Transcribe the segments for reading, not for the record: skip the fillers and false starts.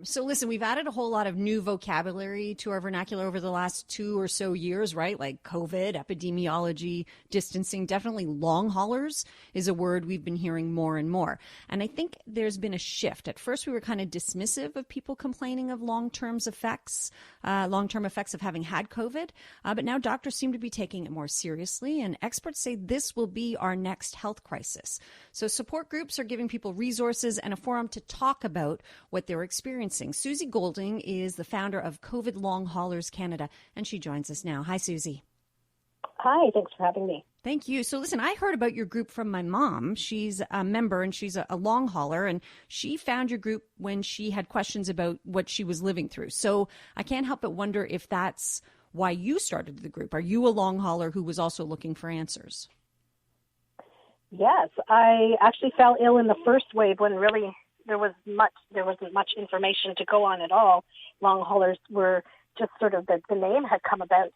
So listen, we've added a whole lot of new vocabulary to our vernacular over the last 2 or so years, right? Like COVID, epidemiology, distancing. Definitely long haulers is a word we've been hearing more and more. And I think there's been a shift. At first, we were kind of dismissive of people complaining of long-term effects of having had COVID. But now doctors seem to be taking it more seriously. And experts say this will be our next health crisis. So support groups are giving people resources and a forum to talk about what they're experiencing. SUSIE GOULDING is the founder of COVID Long Haulers Canada, and she joins us now. Hi, SUSIE. Hi, thanks for having me. Thank you. So listen, I heard about your group from my mom. She's a member and she's a long hauler, and she found your group when she had questions about what she was living through. So I can't help but wonder if that's why you started the group. Are you a long hauler who was also looking for answers? Yes, I actually fell ill in the first wave when really there wasn't much information to go on at all. Long haulers were just sort of the name had come about.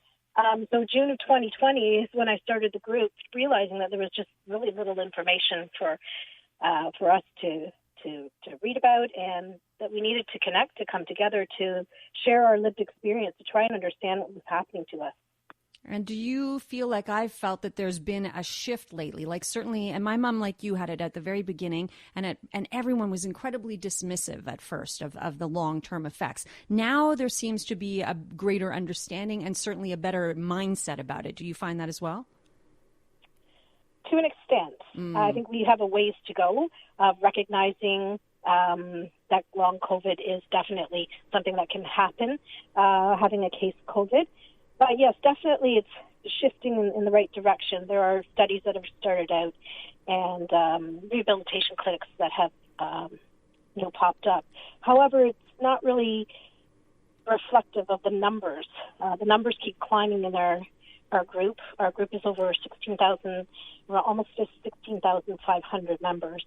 So June of 2020 is when I started the group, realizing that there was just really little information for us to read about, and that we needed to connect, to come together, to share our lived experience, to try and understand what was happening to us. And do you feel like I've felt that there's been a shift lately? Like certainly, and my mom, like you, had it at the very beginning, and everyone was incredibly dismissive at first of the long-term effects. Now there seems to be a greater understanding and certainly a better mindset about it. Do you find that as well? To an extent. I think we have a ways to go of recognizing that long COVID is definitely something that can happen, having a case of COVID. But yes, definitely it's shifting in the right direction. There are studies that have started out and rehabilitation clinics that have popped up. However, it's not really reflective of the numbers. The numbers keep climbing in our group. Our group is over 16,000, almost 16,500 members.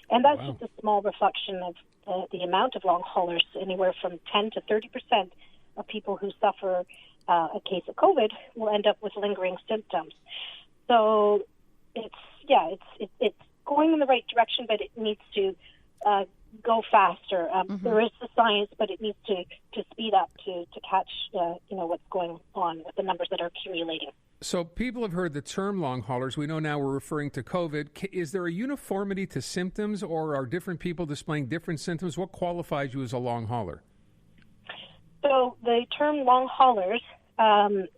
And that's just a small reflection of the amount of long haulers. Anywhere from 10 to 30% of people who suffer a case of COVID will end up with lingering symptoms. So it's going in the right direction, but it needs to go faster. There is the science, but it needs to speed up to catch what's going on with the numbers that are accumulating. So people have heard the term long haulers. We know now we're referring to COVID. Is there a uniformity to symptoms, or are different people displaying different symptoms? What qualifies you as a long hauler? So the term long haulers,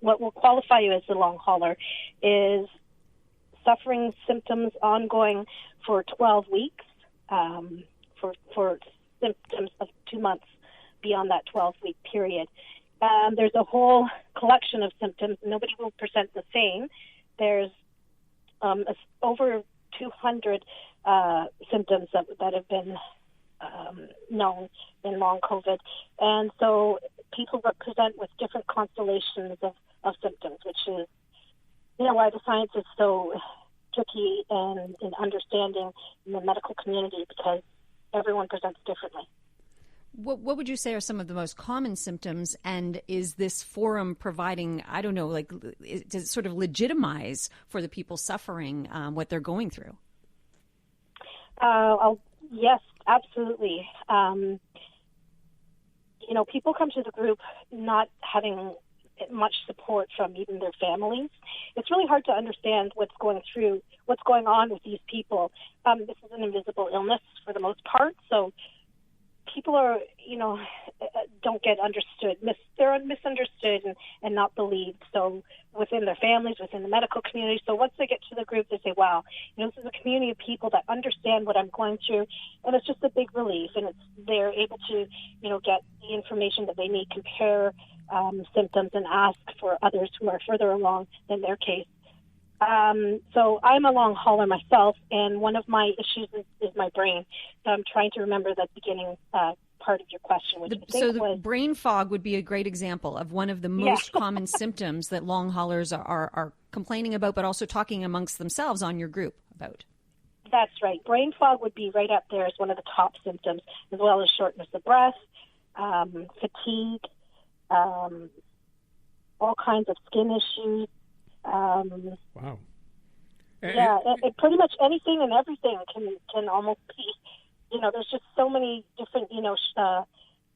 what will qualify you as a long hauler is suffering symptoms ongoing for 12 weeks, for symptoms of 2 months beyond that 12-week period. There's a whole collection of symptoms. Nobody will present the same. There's over 200 symptoms that have been known in long COVID. And so people present with different constellations of symptoms, which is, why the science is so tricky and in understanding in the medical community, because everyone presents differently. What would you say are some of the most common symptoms, and is this forum providing, does it sort of legitimize for the people suffering what they're going through? Yes, absolutely. People come to the group not having much support from even their families. It's really hard to understand what's going on with these people. This is an invisible illness for the most part, so people are, don't get understood. They're misunderstood and not believed. So within their families, within the medical community. So once they get to the group, they say, wow, this is a community of people that understand what I'm going through. And it's just a big relief. And they're able to, get the information that they need, compare symptoms, and ask for others who are further along in their case. So I'm a long hauler myself, and one of my issues is my brain. So I'm trying to remember the beginning part of your question, which was brain fog would be a great example of one of the most common symptoms that long haulers are complaining about, but also talking amongst themselves on your group about. That's right. Brain fog would be right up there as one of the top symptoms, as well as shortness of breath, fatigue, all kinds of skin issues. Wow. It pretty much anything and everything can almost be, there's just so many different,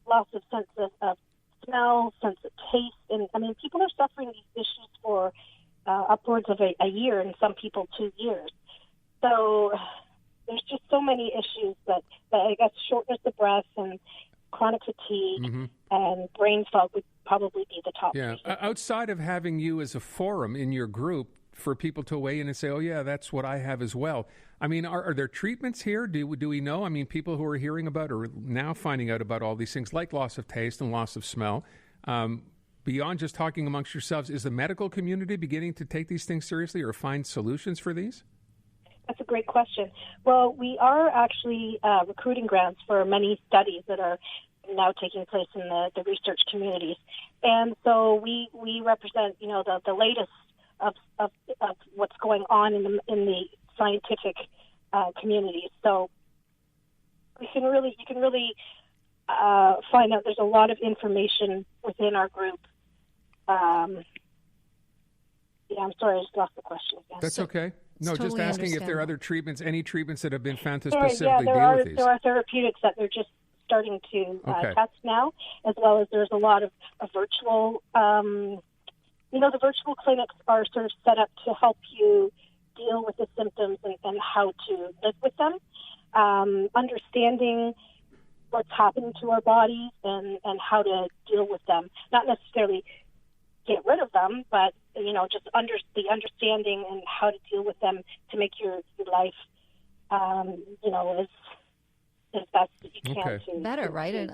loss of sense of smell, sense of taste. And, I mean, people are suffering these issues for upwards of a year, and some people 2 years. So there's just so many issues that I guess shortness of breath and chronic fatigue and brain fog would probably be the top Yeah. reasons. Outside of having you as a forum in your group for people to weigh in and say, oh, yeah, that's what I have as well. I mean, are there treatments here? Do we know? I mean, people who are hearing about or now finding out about all these things like loss of taste and loss of smell, beyond just talking amongst yourselves, is the medical community beginning to take these things seriously or find solutions for these? That's a great question. Well, we are actually recruiting grants for many studies that are now taking place in the research communities. And so we represent, the latest of what's going on in the scientific community. So you can really find out there's a lot of information within our group. I'm sorry, I just lost the question again. That's okay. No, totally just asking if there are other treatments, any treatments that have been found to specifically deal with these. There are therapeutics that they're just starting to test now, as well as there's a lot of virtual, the virtual clinics are sort of set up to help you deal with the symptoms and how to live with them, understanding what's happening to our bodies and how to deal with them. Not necessarily get rid of them, but just the understanding and how to deal with them to make your life, as best as you can. To better, right?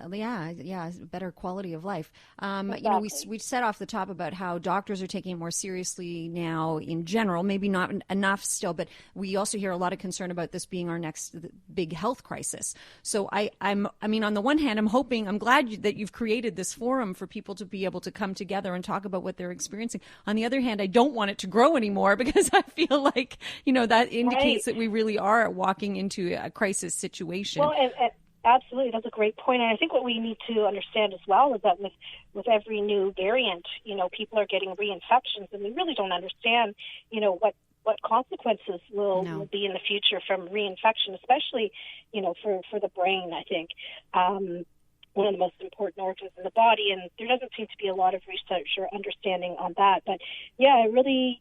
Better quality of life. Exactly. We set off the top about how doctors are taking it more seriously now in general, maybe not enough still, but we also hear a lot of concern about this being our next big health crisis. So on the one hand, I'm glad that you've created this forum for people to be able to come together and talk about what they're experiencing. On the other hand, I don't want it to grow anymore because I feel like, that indicates that we really are walking into a crisis situation. Well, absolutely, that's a great point. And I think what we need to understand as well is that with every new variant, people are getting reinfections, and we really don't understand, what consequences will be in the future from reinfection, especially, for the brain, I think. One of the most important organs in the body, and there doesn't seem to be a lot of research or understanding on that. But yeah, it really,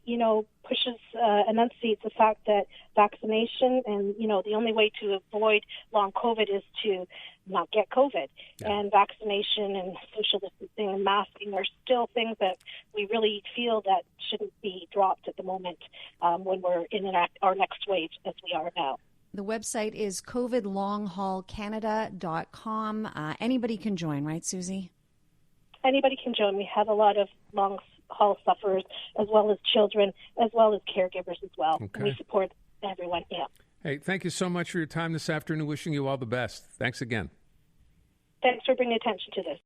pushes, enunciates the fact that vaccination and, the only way to avoid long COVID is to not get COVID. Yeah. And vaccination and social distancing and masking are still things that we really feel that shouldn't be dropped at the moment when we're in our next wave as we are now. The website is covidlonghaulcanada.com. Anybody can join, right, Susie? Anybody can join. We have a lot of long-haul sufferers, as well as children, as well as caregivers as well. Okay. And we support everyone, yeah. Hey, thank you so much for your time this afternoon. Wishing you all the best. Thanks again. Thanks for bringing attention to this.